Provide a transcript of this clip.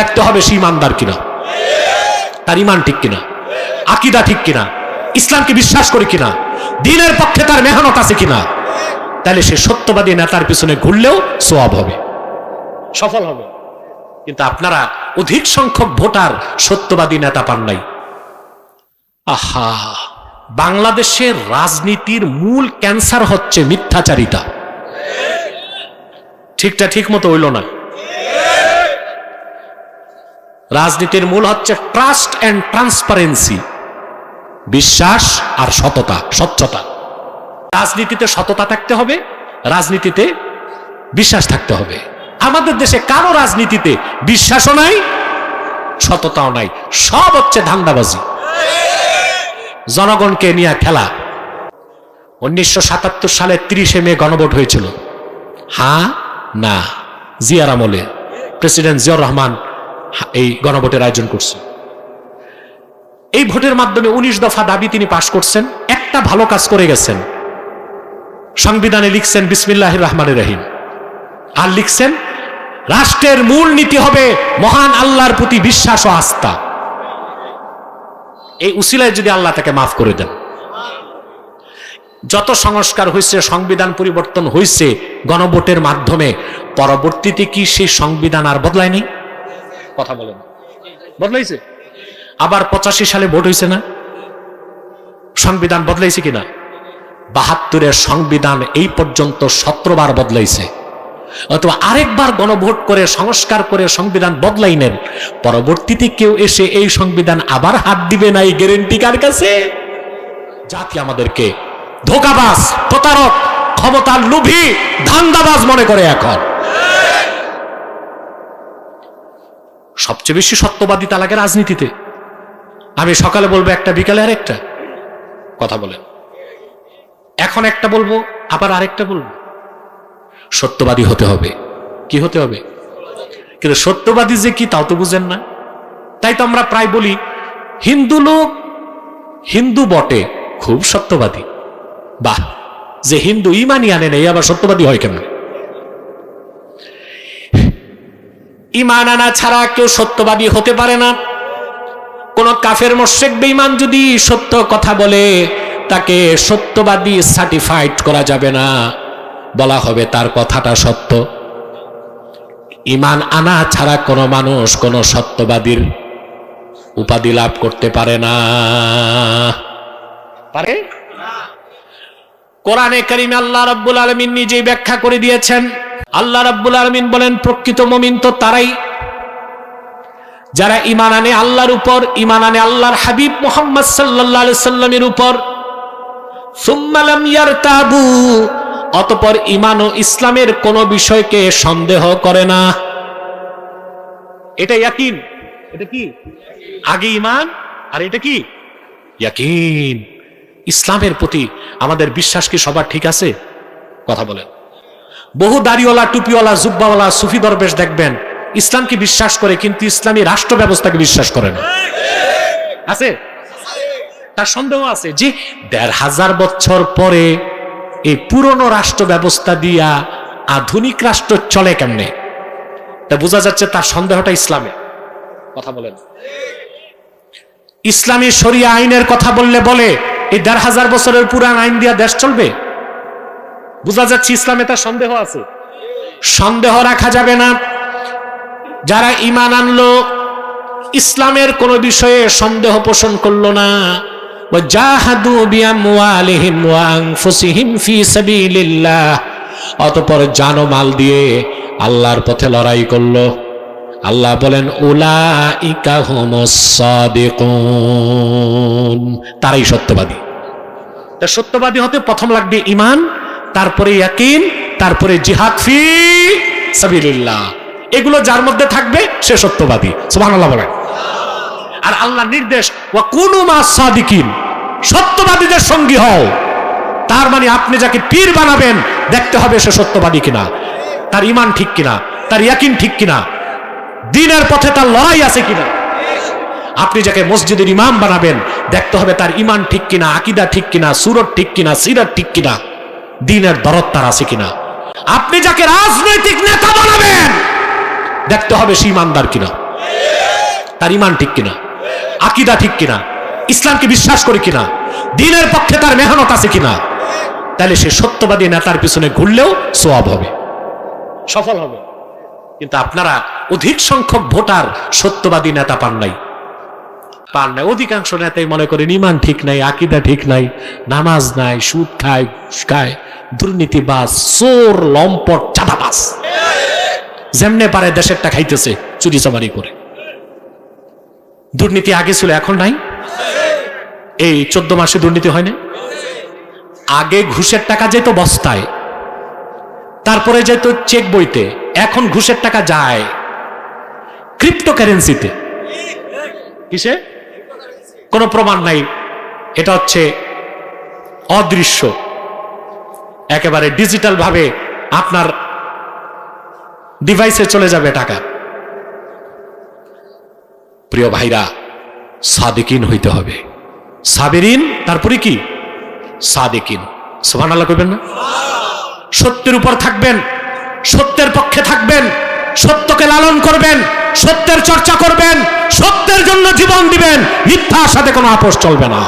দেখতে হবে সে ইমানদার কিনা, তার ইমান ঠিক কিনা, আকীদা ঠিক কিনা, ইসলামকে বিশ্বাস করে কিনা, দ্বীনের পক্ষে তার মেহনত আছে কিনা। তাহলে সে সত্যবাদী নেতার পিছনে ঘুরলেও সওয়াব হবে, সফল হবে। কিন্তু আপনারা অধিক সংখ্যক ভোটার সত্যবাদী নেতা পান নাই। আহা, বাংলাদেশের রাজনীতির মূল ক্যান্সার হচ্ছে মিথ্যাচারিতা। ঠিকটা ঠিক মতো হইল না। রাজনীতির মূল হচ্ছে ট্রাস্ট এন্ড ট্রান্সপারেন্সি, বিশ্বাস আর সততা, স্বচ্ছতা। রাজনীতিতে সততা থাকতে হবে, রাজনীতিতে বিশ্বাস থাকতে হবে। আমাদের দেশে কারো রাজনীতিতে বিশ্বাসও নাই, সততাও নাই, সব হচ্ছে ধান্দাবাজি, জনগণকে নিয়ে খেলা। 1977 সালে 30শে মে গণভোট হয়েছিল। হ্যাঁ না, জিয়ার আমলে প্রেসিডেন্ট জিয়াউর রহমান এই গণভোটের আয়োজন করছে। এই ভোটের মাধ্যমে 19 দফা দাবি তিনি পাশ করছেন। একটা ভালো কাজ করে গেছেন, সংবিধানে লিখছেন বিসমিল্লাহির রহমানির রহিম, আর লিখছেন রাষ্ট্রের মূল নীতি হবে মহান আল্লাহর প্রতি বিশ্বাস ও আস্থা। এই উসিলায় যদি আল্লাহ তাকে মাফ করে দেন। যত সংস্কার হয়েছে, সংবিধান পরিবর্তন হয়েছে গণভোটের মাধ্যমে, পরবর্তীতে কি সেই সংবিধান আর বদলায়নি? কথা বলেন, বদলাইছে? আবার 85 সালে ভোট হয়েছে না, সংবিধান বদলাইছে কিনা? 72-এর সংবিধান এই পর্যন্ত 17 বার বদলাইছে। অথবা আরেকবার গণভোট করে সংস্কার করে সংবিধান বদলাই নেন, পরবর্তীতে কেউ এসে এই সংবিধান আবার হাত দিবে না, এই গ্যারেন্টি কার কাছে? জাতি আমাদেরকে ধোঁকাবাজ, প্রতারক, ক্ষমতার লোভী, ধান্দাবাজ মনে করে। এখন সবচেয়ে বেশি সত্যবাদিতা লাগে রাজনীতিতে। আমি সকালে বলবো একটা, বিকালে আরেকটা। কথা বলেন, এখন একটা বলবো আবার আরেকটা বলবো। সত্যবাদী হতে হবে। কি হতে হবে? কিন্তু সত্যবাদী যে কি তাও তো বুঝেন না। তাই তো আমরা প্রায় বলি হিন্দু লোক হিন্দু বটে, খুব সত্যবাদী। বাহ, যে হিন্দু ইমানই আনে নেই আবার সত্যবাদী হয় কেমন? ইমান আনা ছাড়া কেউ সত্যবাদী হতে পারে না। কোন কাফের মুশরিক বেঈমান যদি সত্য কথা বলে, তাকে সত্যবাদী সার্টিফাইড করা যাবে না, বলা হবে তার কথাটা সত্য। ইমান আনা ছাড়া কোনো মানুষ কোনো সত্যবাদীর উপাধি লাভ করতে পারে না। পারে? কোরআনে কারিমে আল্লাহ রাব্বুল আলামিন নিজেই ব্যাখ্যা করে দিয়েছেন। আল্লাহ রাব্বুল আলামিন বলেন, প্রকৃত মুমিন তো তারাই যারা ঈমান আনে আল্লাহর উপর, ঈমান আনে আল্লাহর হাবিব মুহাম্মদ সাল্লাল্লাহু আলাইহি সাল্লামের উপর। সুম্মা লাম ইয়ারতাবু, অতঃপর ঈমান ও ইসলামের কোন বিষয়কে সন্দেহ করে না। এটা ইয়াকিন। এটা কি? আগে ঈমান আর এটা কি? ইয়াকিন। ইসলামের প্রতি আমাদের বিশ্বাস কি সবার ঠিক আছে? কথা বলেন। বহু দাড়িওয়ালা, টুপিওয়ালা, জুব্বাওয়ালা, সুফি দরবেশ দেখবেন ইসলামকে বিশ্বাস করে, কিন্তু ইসলামী রাষ্ট্র ব্যবস্থাকে বিশ্বাস করে না। আছে? তার সন্দেহ আছে যে ১৫০০ বছর পরে এই পুরনো রাষ্ট্র ব্যবস্থা দিয়া আধুনিক রাষ্ট্র চলে কেমনে। তা বোঝা যাচ্ছে তার সন্দেহটা ইসলামে। কথা বলেন। ইসলামী শরিয়া আইনের কথা বললে বলে এই ১৫০০ বছরের পুরান আইন দিয়া দেশ চলবে। বোঝা যাচ্ছে ইসলামে তার সন্দেহ আছে। সন্দেহ রাখা যাবে না। যারা ঈমান আনলো, ইসলামের কোন বিষয়ে সন্দেহ পোষণ করলো না, ওয়াজাহাদু বিআমওয়ালিহিম ওয়া আনফুসিহিম ফি সাবিলিল্লাহ, অতঃপর জান ও মাল দিয়ে আল্লাহর পথে লড়াই করলো, আল্লাহ বলেন উলাইকা হুমুস সাদিকুন, তারাই সত্যবাদী। তা সত্যবাদী হতে প্রথম লাগবে ঈমান, তারপরে ইয়াকিন, তারপরে জিহাদ ফি সাবিলিল্লাহ। এগুলো যার মধ্যে থাকবে সে সত্যবাদী। সুবহানাল্লাহ বলেন। আর আল্লাহর নির্দেশ ওয়া কুনু মাস সাদিকিন, সত্যবাদীদের সঙ্গী হও। তার মানে আপনি যাকে পীর বানাবেন দেখতে হবে সে সত্যবাদী কিনা, তার ঈমান ঠিক কিনা, তার ইয়াকিন ঠিক কিনা, দ্বীনের পথে তার লড়াই আছে কিনা। আপনি যাকে মসজিদের ইমাম বানাবেন দেখতে হবে তার ঈমান ঠিক কিনা, আকীদা ঠিক কিনা, সুরত ঠিক কিনা, সিরাত ঠিক কিনা, দ্বীনের দরদ তার আছে কিনা। আপনি যাকে রাজনৈতিক নেতা বানাবেন দেখতে হবে সে ঈমানদার কিনা। তার ইমান ঠিক কিনা, আকীদা ঠিক কিনা, ইসলামকে বিশ্বাস করে কিনা, দ্বীনের পক্ষে তার মেহনত আছে কিনা, তাহলে সে সত্যবাদী নেতার পিছনে ঘুরলেও সওয়াব হবে, সফল হবে। কিন্তু আপনারা অধিক সংখ্যক ভোটার সত্যবাদী নেতা পান নাই। অধিকাংশ নেতাই মনে করেন ইমান ঠিক নাই, আকীদা ঠিক নাই, নামাজ নাই, সুদ খায়, ঘুষ খায়, দুর্নীতিবাজ, চোর, লম্পট, চাঁদাবাজ, যেমনে পারে দেশেরটা খাইতেছে চুরি চামারি করে। দুর্নীতি আগে ছিল, এখন নাই। এই 14 মাসে দুর্নীতি হয় না? আগে ঘুষের টাকা যেত বস্তায়, তারপরে যেত চেক বইতে, এখন ঘুষের টাকা যায় ক্রিপ্টোকারেন্সিতে। কিসে? কোনো প্রমাণ নাই, এটা হচ্ছে অদৃশ্য, একেবারে ডিজিটাল ভাবে আপনার ডিভাইসে চলে যাবে টাকা। প্রিয় ভাইরা, সাদিকিন হইতে হবে, সাবিরিন, তারপরে কি সাদিকিন। সুবহানাল্লাহ কইবেন না? সত্যের উপর থাকবেন, সত্যের পক্ষে থাকবেন, সত্যকে লালন করবেন, সত্যের চর্চা করবেন, সত্যের জন্য জীবন দিবেন, মিথ্যার সাথে কোনো আপোষ চলবে না।